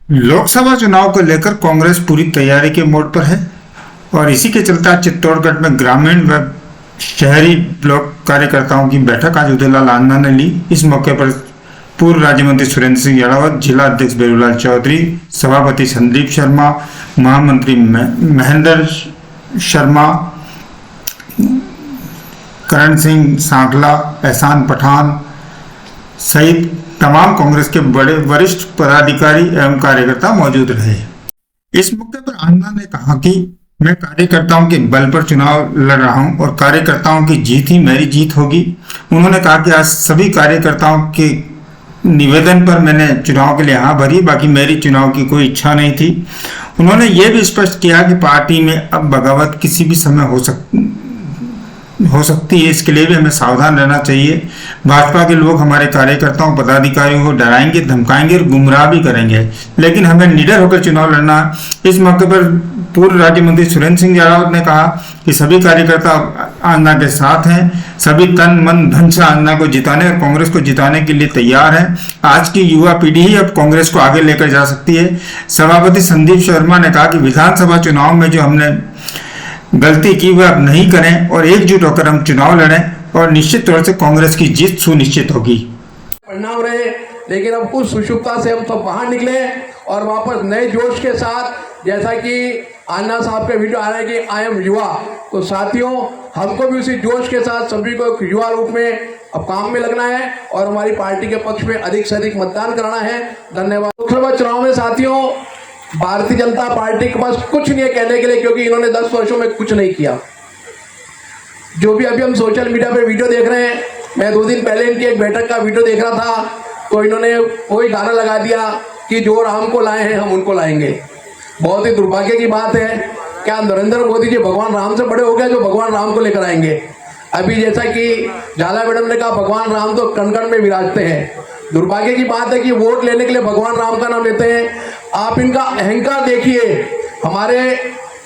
लोकसभा चुनाव को लेकर कांग्रेस पूरी तैयारी के मोड पर है और इसी के चलते आज चित्तौड़गढ़ में ग्रामीण व शहरी ब्लॉक कार्यकर्ताओं की बैठक आज उदयलाल आंजना ने ली। इस मौके पर पूर्व राज्य मंत्री सुरेंद्र सिंह यादव, जिला अध्यक्ष बेरूलाल चौधरी, सभापति संदीप शर्मा, महामंत्री महेंद्र शर्मा, करण सिंह सांखला, एहसान पठान सहित तमाम कांग्रेस के बड़े वरिष्ठ पदाधिकारी एवं कार्यकर्ता मौजूद रहे। इस मौके पर आंजना ने कहा कि मैं कार्यकर्ताओं के बल पर चुनाव लड़ रहा हूं और कार्यकर्ताओं की जीत ही मेरी जीत होगी। उन्होंने कहा कि आज सभी कार्यकर्ताओं के निवेदन पर मैंने चुनाव के लिए हाँ भरी, बाकी मेरी चुनाव की कोई इच्छा नहीं थी। उन्होंने ये भी स्पष्ट किया कि पार्टी में अब बगावत किसी भी समय हो सकती है, इसके लिए भी हमें सावधान रहना चाहिए। भाजपा के लोग हमारे कार्यकर्ताओं पदाधिकारियों को डराएंगे, धमकाएंगे और गुमराह भी करेंगे, लेकिन हमें निडर होकर चुनाव लड़ना है। इस मौके पर पूर्व राज्य मंत्री सुरेंद्र सिंह यादव ने कहा कि सभी कार्यकर्ता आंजना के साथ हैं, सभी तन मन धन से आंजना को जिताने और कांग्रेस को जिताने के लिए तैयार है। आज की युवा पीढ़ी ही अब कांग्रेस को आगे लेकर जा सकती है। सभापति संदीप शर्मा ने कहा कि विधानसभा चुनाव में जो हमने गलती की वह अब नहीं करें और एकजुट होकर हम चुनाव लड़ें और निश्चित तौर से कांग्रेस की जीत सुनिश्चित होगी। परिणाम रहे, लेकिन अब उस सुषुप्ता से हम सब बाहर निकले और वापस नए जोश के साथ, जैसा कि आंजना साहब के वीडियो आ रहे हैं कि आई एम युवा, तो साथियों हमको भी उसी जोश के साथ सभी को एक युवा रूप में अब काम में लगना है और हमारी पार्टी के पक्ष में अधिक से अधिक मतदान कराना है। धन्यवाद। लोकसभा चुनाव में साथियों भारतीय जनता पार्टी के पास कुछ नहीं है कहने के लिए, क्योंकि इन्होंने 10 वर्षों में कुछ नहीं किया। जो भी अभी हम सोशल मीडिया पे वीडियो देख रहे हैं, मैं 2 दिन पहले इनकी एक बैठक का वीडियो देख रहा था, तो इन्होंने वही गाना लगा दिया कि जो राम को लाए हैं हम उनको लाएंगे। बहुत ही दुर्भाग्य की बात है, क्या नरेंद्र मोदी जी भगवान राम से बड़े हो गए जो भगवान राम को लेकर आएंगे? अभी जैसा कि झाला मैडम ने कहा, भगवान राम तो कण कण में विराजते हैं। दुर्भाग्य की बात है कि वोट लेने के लिए भगवान राम का नाम लेते हैं। आप इनका अहंकार देखिए। हमारे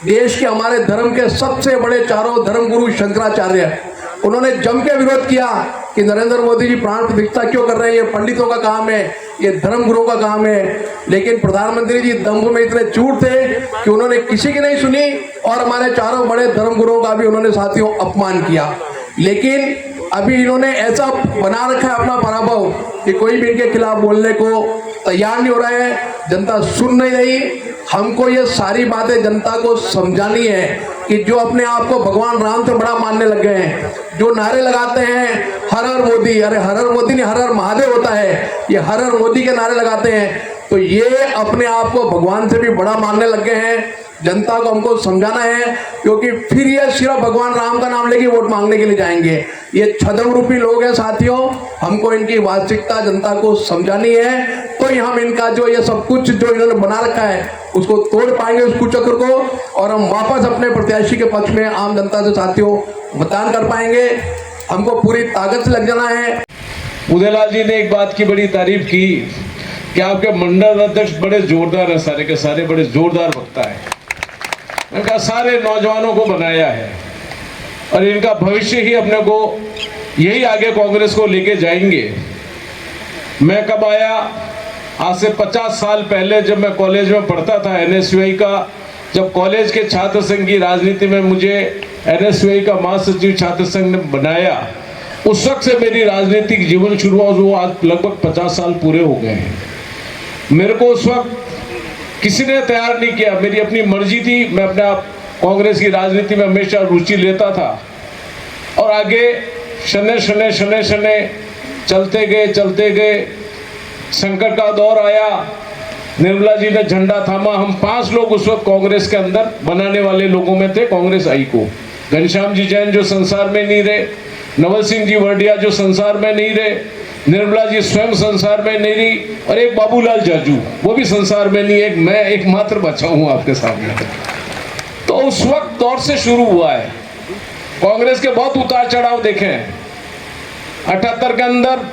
देश के, हमारे धर्म के सबसे बड़े चारों धर्म गुरु शंकराचार्य, उन्होंने जम के विरोध किया कि नरेंद्र मोदी जी प्राण प्रतिष्ठा क्यों कर रहे हैं, ये पंडितों का काम है, ये धर्म गुरुओं का काम है। लेकिन प्रधानमंत्री जी दम्भ में इतने चूर थे कि उन्होंने किसी की नहीं सुनी और हमारे चारों बड़े धर्म गुरुओं का भी उन्होंने साथियों अपमान किया। लेकिन अभी इन्होंने ऐसा बना रखा है अपना पराभव कि कोई भी इनके खिलाफ बोलने को तैयार नहीं हो रहा है। जनता सुन नहीं रही। हमको ये सारी बातें जनता को समझानी है कि जो अपने आप को भगवान राम से बड़ा मानने लग गए हैं, जो नारे लगाते हैं हर हर मोदी, अरे हर हर मोदी नहीं, हर हर महादेव होता है, ये हर हर मोदी के नारे लगाते हैं, तो ये अपने आप को भगवान से भी बड़ा मानने लग गए हैं। जनता को हमको समझाना है, क्योंकि फिर ये सिर्फ भगवान राम का नाम लेके वोट मांगने के लिए जाएंगे। ये छद्म रूपी लोग हैं साथियों, हमको इनकी वास्तविकता जनता को समझानी है, तो ही हम इनका जो ये सब कुछ जो इन्होंने बना रखा है उसको तोड़ पाएंगे, उस कुचक्र को, और हम वापस अपने प्रत्याशी के पक्ष में आम जनता से साथियों मतदान कर पाएंगे। हमको पूरी ताकत से लग जाना है। उदयलाल जी ने एक बात की बड़ी तारीफ की कि आपके मंडल अध्यक्ष बड़े जोरदार है, सारे के सारे बड़े जोरदार वक्ता है। इनका सारे नौजवानों को बनाया है और इनका भविष्य ही अपने को यही आगे कांग्रेस को लेके जाएंगे। मैं कब आया, आज से 50 साल पहले जब मैं कॉलेज में पढ़ता था एनएसयूआई का, जब कॉलेज के छात्र संघ की राजनीति में मुझे एनएसयूआई का महासचिव छात्र संघ ने बनाया, उस वक्त से मेरी राजनीतिक जीवन शुरू हुआ। वो आज लगभग 50 साल पूरे हो गए हैं। मेरे को उस वक्त किसी ने तैयार नहीं किया, मेरी अपनी मर्जी थी। मैं अपने आप कांग्रेस की राजनीति में हमेशा रुचि लेता था और आगे शने शने शने शने चलते गए। संकट का दौर आया, निर्मला जी ने झंडा थामा। हम 5 लोग उस वक्त कांग्रेस के अंदर बनाने वाले लोगों में थे। कांग्रेस आई को घनश्याम जी जैन जो संसार में नहीं रहे, नवल सिंह जी वर्डिया जो संसार में नहीं रहे, निर्मला जी स्वयं संसार में नहीं रही, और एक बाबूलाल जाजू वो भी संसार में नहीं, एक मैं एकमात्र बचा हूं आपके सामने। तो उस वक्त दौर से शुरू हुआ है। कांग्रेस के बहुत उतार चढ़ाव देखे हैं। 78 के अंदर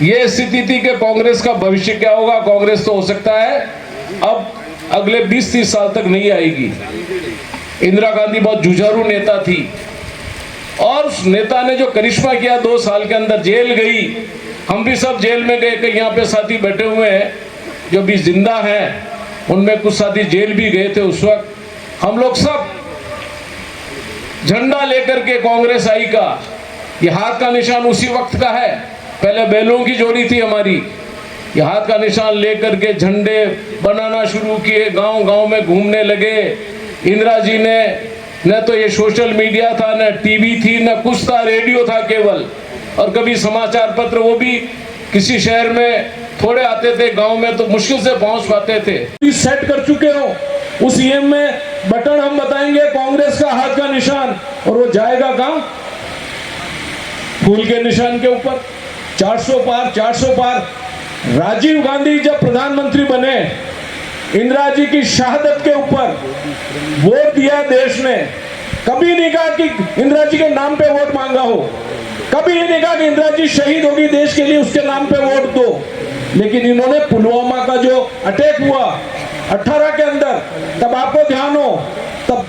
ये स्थिति थी कि कांग्रेस का भविष्य क्या होगा। कांग्रेस तो हो सकता है अब अगले 20-30 साल तक नहीं आएगी। इंदिरा गांधी बहुत जुझारू नेता थी और उस नेता ने जो करिश्मा किया 2 साल के अंदर, जेल गई, हम भी सब जेल में गए। कई यहाँ पे साथी बैठे हुए हैं जो भी जिंदा हैं, उनमें कुछ साथी जेल भी गए थे उस वक्त। हम लोग सब झंडा लेकर के कांग्रेस आई का, ये हाथ का निशान उसी वक्त का है, पहले बैलों की जोड़ी थी हमारी, ये हाथ का निशान लेकर के झंडे बनाना शुरू किए, गांव गांव में घूमने लगे। इंदिरा जी ने न तो ये सोशल मीडिया था, न टीवी थी, न कुछ था, रेडियो था केवल, और कभी समाचार पत्र, वो भी किसी शहर में थोड़े आते थे, गांव में तो मुश्किल से पहुंच पाते थे। सेट कर चुके हो उस ईएम में बटन हम बताएंगे कांग्रेस का हाथ का निशान, और वो जाएगा कहां? फूल के निशान के ऊपर। 400 पार 400 पार। राजीव गांधी जब प्रधानमंत्री बने, इंदिरा जी की शहादत के ऊपर वोट दिया देश ने। कभी नहीं कहा कि इंदिरा जी के नाम पे वोट मांगा हो, कभी नहीं कहा कि इंदिरा जी शहीद होगी देश के लिए, उसके नाम पे वोट दो। लेकिन इन्होंने पुलवामा का जो अटैक हुआ 18 के अंदर, तब आपको ध्यान हो, तब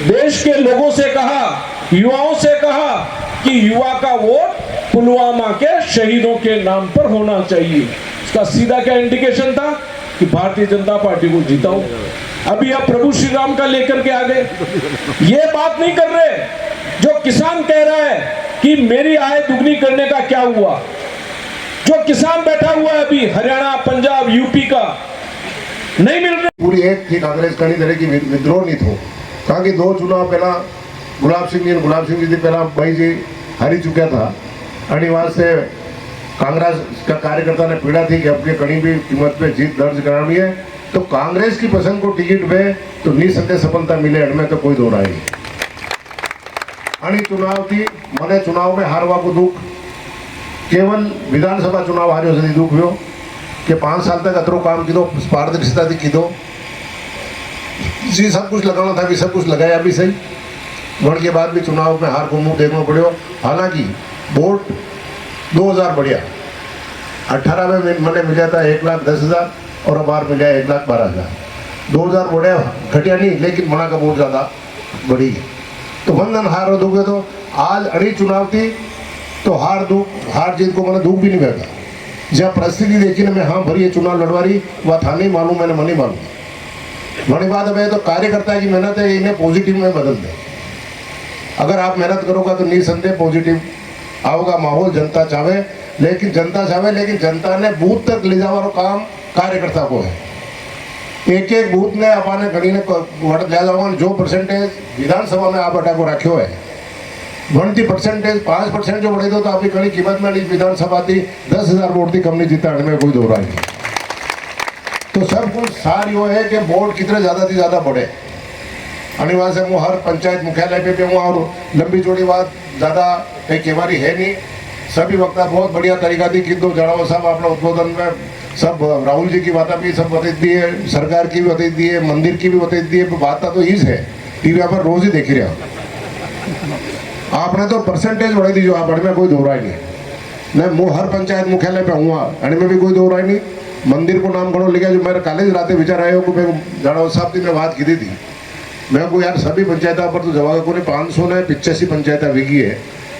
देश के लोगों से कहा, युवाओं से कहा कि युवा का वोट पुलवामा के शहीदों के नाम पर होना चाहिए। इसका सीधा क्या इंडिकेशन था कि भारतीय जनता पार्टी को जिताओ। अभी आप प्रभु श्री राम का लेकर के आ गए। ये बात नहीं कर रहे जो किसान कह रहा है कि मेरी आय दुगनी करने का क्या हुआ। जो किसान बैठा हुआ है अभी हरियाणा, पंजाब, यूपी का, नहीं मिल रहे। पूरी एक थी कांग्रेस घनी तरह की विद्रोह नहीं थो, કારણ કે 2 चुनाव पहला गुलाब सिंह जी पहला भाई जी हारी चुका था। आणि वास्ते कांग्रेस का कार्यकर्ता ने पीड़ा थी कि अपनी कहीं भी कीमत पे जीत दर्ज करानी है, तो कांग्रेस की पसंद को टिकट पे तो निसंदेह सफलता मिले, इनमें तो कोई दो राय नहीं। आणि चुनाव थी मैंने चुनाव में हारवा को दुख, केवल विधानसभा चुनाव हारियो से दुख हुयो कि 5 साल तक अतरो काम कीधो, पारदर्शिता थी कीधो, जी सब कुछ लगाना था भी सब कुछ लगाया भी सही। वोट के बाद भी चुनाव में हार को मुंह देखना पड़ो। हालांकि वोट 2000 बढ़िया, 18 में मैंने मिला था 1,10,000 और अब बार मिला 1,12,000। 2000 बढ़िया घटिया नहीं, लेकिन मना का वोट ज़्यादा बढ़ी है। तो बंधन हार और दुख है, तो आज अड़ी चुनाव थी तो हार जीत को मैंने दुख भी नहीं बैठा। जहाँ परिस्थिति देखी ना, मैं हाँ भरी ये चुनाव लड़वारी, वह था नहीं मालूम, मैंने मन ही मालूम। बड़ी बात अब है तो कार्यकर्ता की मेहनत है, इन्हें पॉजिटिव में बदल दे। अगर आप मेहनत करोगे तो निसंदेह पॉजिटिव आओगा माहौल। जनता चाहे, लेकिन जनता ने बूथ तक ले जावा काम कार्यकर्ता को है। एक एक बूथ ने अपने घड़ी ने वोट ले जावा, जो परसेंटेज विधानसभा में आप अटा को रखो है, गणती परसेंटेज 5% जो बढ़े दो तो आपकी कड़ी कीमत में विधानसभा थी 10,000 वोट थी, कम नहीं जीता, में कोई दो राय नहीं। तो सब कुछ सार यो है कि वोट कितने ज़्यादा थी ज़्यादा बढ़े। अनिवार्य से वो हर पंचायत मुख्यालय पे हूँ, और लंबी चौड़ी बात ज़्यादा कहीं केवारी है नहीं। सभी वक्ता बहुत बढ़िया तरीका थी कि दो जड़ावा साहब अपना उद्बोधन में सब राहुल जी की बातें भी सब बता दी है, सरकार की भी बता दी है, मंदिर की भी बता दी है। बात तो ईज है, टीवी पर रोज ही देख रहे हो आपने तो परसेंटेज बढ़ाई दी, जो आप में कोई दो राय नहीं। मैं हर पंचायत मुख्यालय पे हुआ, में भी कोई दो राय नहीं। मंदिर को नाम घणो लिखा, जो मेरे कॉलेज रात विचार आयो कि मैं जाड़ाव साहब की मैं बात की थी, मैं को यार सभी पंचायत पर तो जवाब को 585 पंचायत विकी है,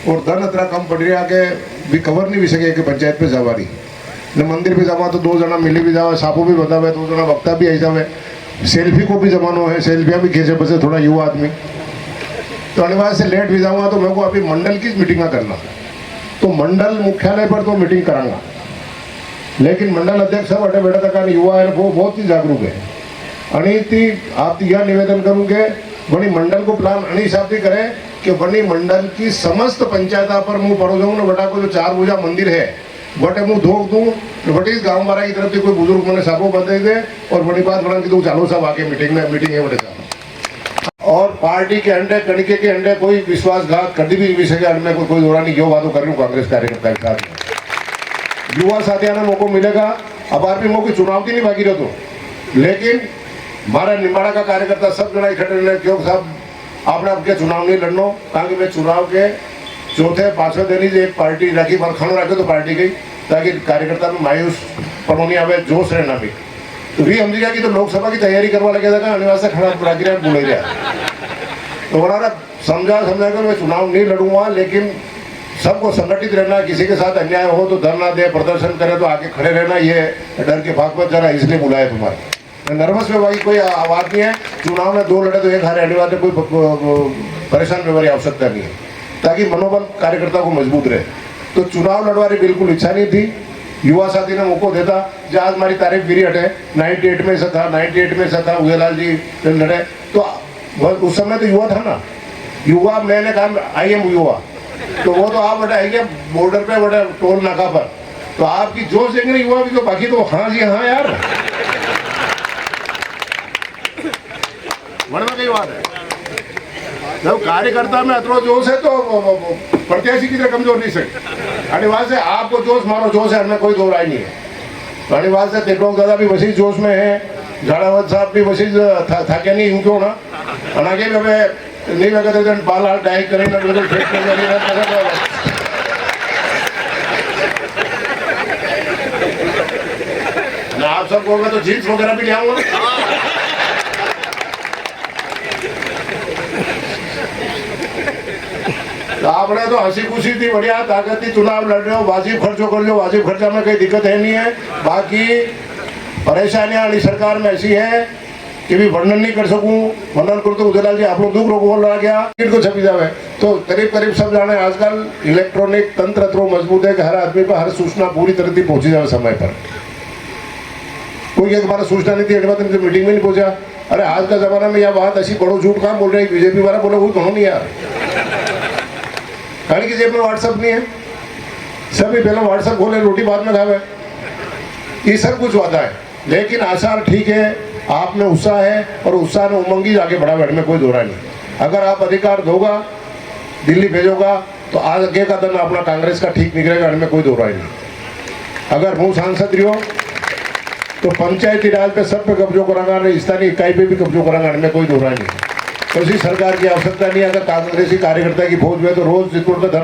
और धन अतरा कम पड़ रहा के भी कवर नहीं भी सके कि पंचायत पे जावा रही न मंदिर पे जावा तो 2 जना मिली भी जावे, सापो भी बतावे, 2 जना वक्ता भी आई जावे, सेल्फी को भी जमानो है, सेल्फियाँ भी खींचे बसे थोड़ा युवा आदमी। तो अनिवार्य से लेट भी जाऊँगा तो मेरे को अभी मंडल की मीटिंग करना, तो मंडल मुख्यालय पर तो मीटिंग कराऊंगा, लेकिन मंडल अध्यक्ष सब अटे बैठा तक युवा है वो बहुत ही जागरूक है। अनिति आप यह निवेदन करूँगे वनी मंडल को प्लान अनी हिसाब से करें कि वनी मंडल की समस्त पंचायत पर मुँह पड़ो जाऊँ ना, बटा को जो 4 भुजा मंदिर है बटे मुँह धोख दूँ, बटे इस गाँव बारा की तरफ से कोई बुजुर्ग मैंने साबो बता दे, और बड़ी बात बना कि तू चालो साहब आके मीटिंग है बटे साहब। और पार्टी के अंडे कणिके के अंडे कोई विश्वासघात कभी भी विषय के अंडे कोई दौरा नहीं, जो बातों कर रही हूँ कांग्रेस कार्यकर्ता के साथ। युवा साथियों ने मौका मिलेगा, अब आप भी मौके चुनाव की नहीं बाकी रहो, लेकिन हमारा निम्बाड़ा का कार्यकर्ता सब जना इकट्ठे रहने क्यों साहब आपने आपके चुनाव नहीं लड़नो, कहा कि मैं चुनाव के चौथे 5वें दिन ही एक पार्टी रखी पर खानो रखे तो पार्टी गई, ताकि कार्यकर्ता में मायूस पड़ोनी आवे, जोश रहना भी। तो भी हम जी तो लोकसभा की तैयारी करवा लगे था, अनिवार्य खड़ा प्रक्रिया बोले गया, तो उन्होंने समझा कर मैं चुनाव नहीं लड़ूंगा, लेकिन सबको संगठित रहना, किसी के साथ अन्याय हो तो धरना दे, प्रदर्शन करे तो आगे खड़े रहना, ये डर के भाग पर जरा इसलिए बुलाया तुम्हारे। नर्वस में भाई कोई बात नहीं है। चुनाव में 2 लड़े तो 1 हारे, अनिवार्य कोई परेशान होने की आवश्यकता नहीं है, ताकि मनोबल कार्यकर्ता को मजबूत रहे। तो चुनाव लड़वानी बिल्कुल इच्छा नहीं थी। युवा साथी ने मौको देता, जो आज हमारी तारीफ गिरी हटे 98 में से था, 98 में से था उदयलाल जी लड़े, तो उस समय तो युवा था ना, युवा मैंने कहा आई एम युवा, तो वो तो आप बटे आएंगे बॉर्डर पे बटे टोल नाका पर, तो आपकी जोश देंगे युवा भी, तो बाकी तो हाँ जी हाँ यार, मन में कई बात है। जब कार्यकर्ता में अतरो जोश है तो प्रत्याशी की तरह कमजोर नहीं सकते। अनिवार्य से आपको जोश मारो, जोश है, हमें कोई दो राय नहीं है। अनिवार्य से तेटोक दादा भी वैसे जोश में है, झाड़ावत साहब भी वैसे थाके नहीं यूं क्यों ना, आगे भी हमें नहीं लगा बाल हाल डाइक करें ना, आप सब होगा तो जीन्स वगैरह भी ले आऊंगा। तो आपने तो हंसी खुशी थी, बढ़िया ताकत थी, चुनाव लड़ रहे हो, वाजिब खर्चो कर लो, वाजिब खर्चा में कोई दिक्कत है नहीं है। बाकी परेशानियां वाली सरकार में ऐसी है कि भी वर्णन नहीं कर सकूं, वर्णन करूं तो उदयलाल जी आप लोग दुख रोको बोल रहा गया इनको छपी जावे। तो करीब करीब सब जाने आजकल इलेक्ट्रॉनिक तंत्र इतना मजबूत है कि हर आदमी पर हर सूचना पूरी तरह से पहुंची जाए समय पर। कोई एक बार सूचना नहीं थी, मीटिंग में नहीं पहुंचा। अरे आज का जमाना में यह बात ऐसी बड़ो झूठ कहाँ बोल रहे, बीजेपी वाला बोले वो कहो नहीं यार, गाड़ी की जेब में व्हाट्सएप नहीं है, सभी पहले व्हाट्सएप खोले, रोटी बाद में खावे, ये सब कुछ होता है। लेकिन आसार ठीक है, आप में उत्साह है और उत्साह में उमंगी आगे बढ़ा बैठ में कोई दोहरा नहीं। अगर आप अधिकार दोगा, दिल्ली भेजोगा, तो आगे का दिन अपना कांग्रेस का ठीक निकलेगा, इनमें कोई दोहरा नहीं। अगर वो सांसद रहो तो पंचायती राज पे सब पे कब्जो कराना, स्थानीय इकाई पे भी कब्जो कराना, इनमें कोई दोहरा नहीं। तो इसी सरकार की आवश्यकता नहीं है। अगर कांग्रेसी कार्यकर्ता की फौज में तो रोज जितपुर का धर्म